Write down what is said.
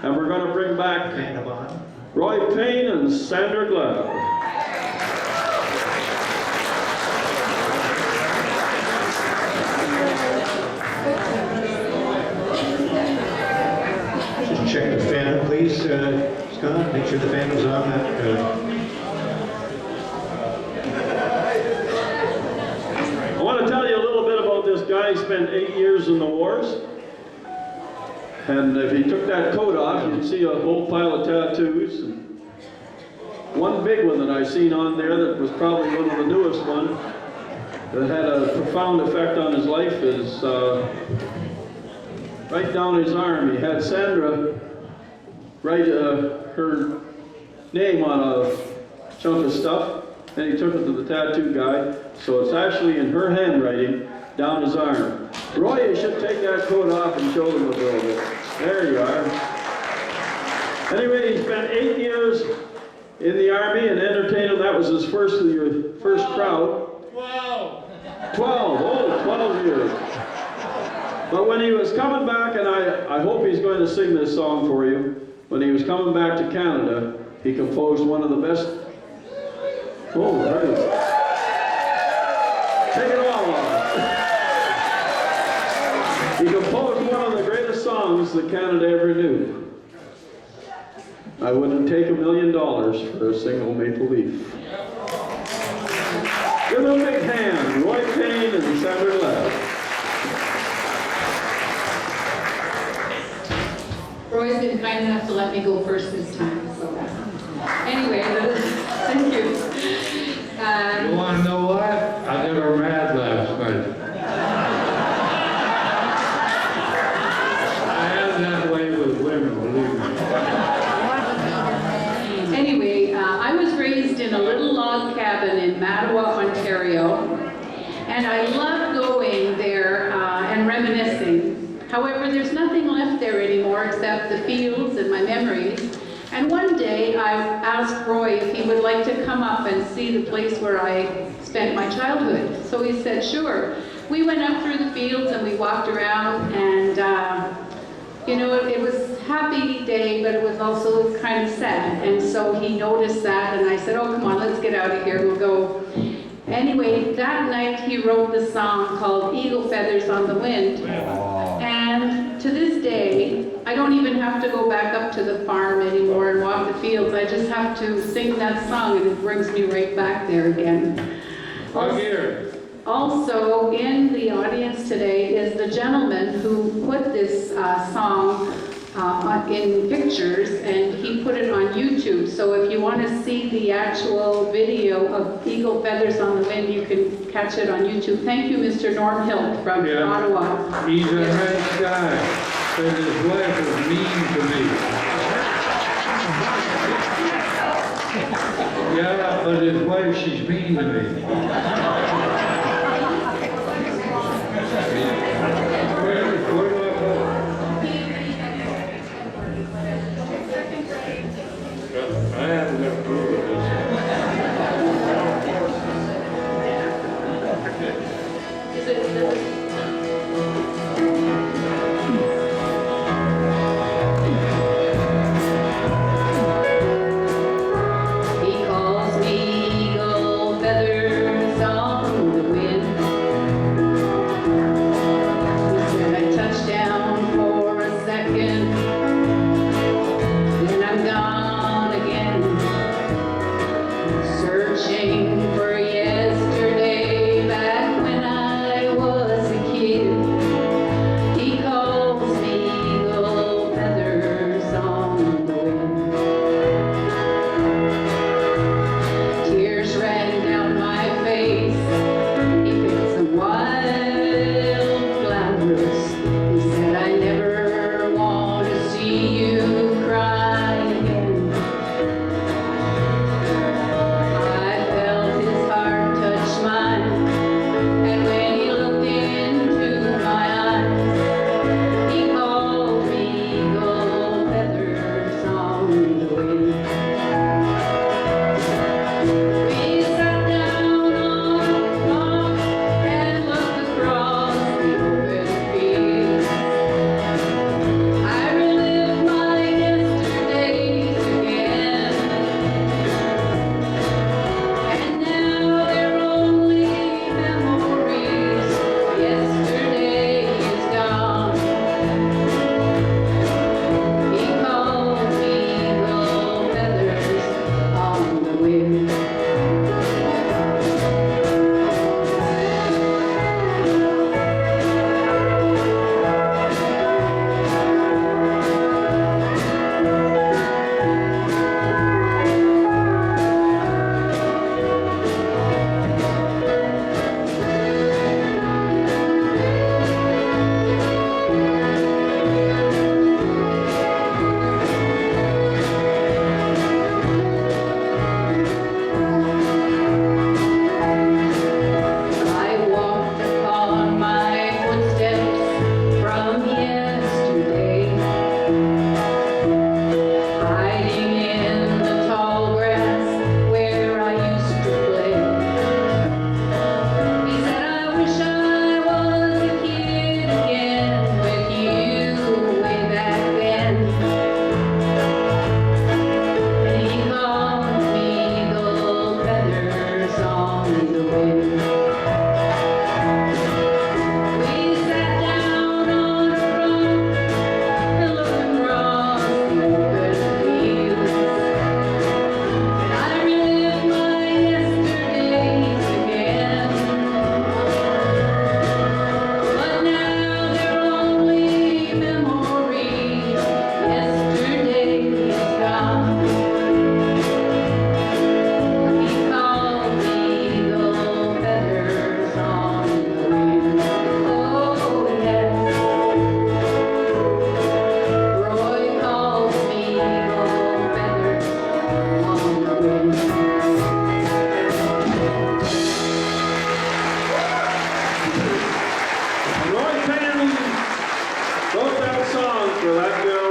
And we're going to bring back Roy Payne and Sandra Glabb. Just check the fan, please, Scott. Make sure the fan is on. I want to tell you a little bit about this guy. He spent 8 years in the wars. And if he took that coat off, you'd see a whole pile of tattoos. And one big one that I seen on there that was probably one of the newest ones that had a profound effect on his life is right down his arm. He had Sandra write her name on a chunk of stuff, and he took it to the tattoo guy. So it's actually in her handwriting down his arm. Roy, you should take that coat off and show them a little bit. There you are. Anyway, he spent 8 years in the Army and entertained. That was his first crowd. 12 years. But when he was coming back, and I hope he's going to sing this song for you, when he was coming back to Canada, he composed one of the best. Oh, there it is. Take it all off. He composed one of the greatest songs that Canada ever knew. I wouldn't take $1 million for a single maple leaf. Give them a big hand, Roy Payne and Sandra Glabb. Roy's been kind enough to let me go first this time, so anyway, thank you. You want to know what? I got her mad last night. I am that way with women, believe me. Anyway, I was raised in a little log cabin in Mattawa, Ontario, and I love going there and reminiscing. However, there's nothing left there anymore except the fields and my memories. And one day I asked Roy if he would like to come up and see the place where I spent my childhood. So he said, sure. We went up through the fields and we walked around, and you know, it was a happy day, but it was also kind of sad. And so he noticed that, and I said, oh, come on, let's get out of here, we'll go. Anyway, that night he wrote the song called Eagle Feathers on the Wind. And to this day, I don't even have to go back up to the farm anymore and walk the fields. I just have to sing that song and it brings me right back there again. Also in the audience today is the gentleman who put this song in pictures, and he put it on YouTube. So if you want to see the actual video of Eagle Feathers on the Wind, you can catch it on YouTube. Thank you, Mr. Norm Hilt from Ottawa. He's a nice guy, but his wife is mean to me. Yeah, but his wife, she's mean to me. I haven't got proof of this. He calls me eagle feathers on for that girl.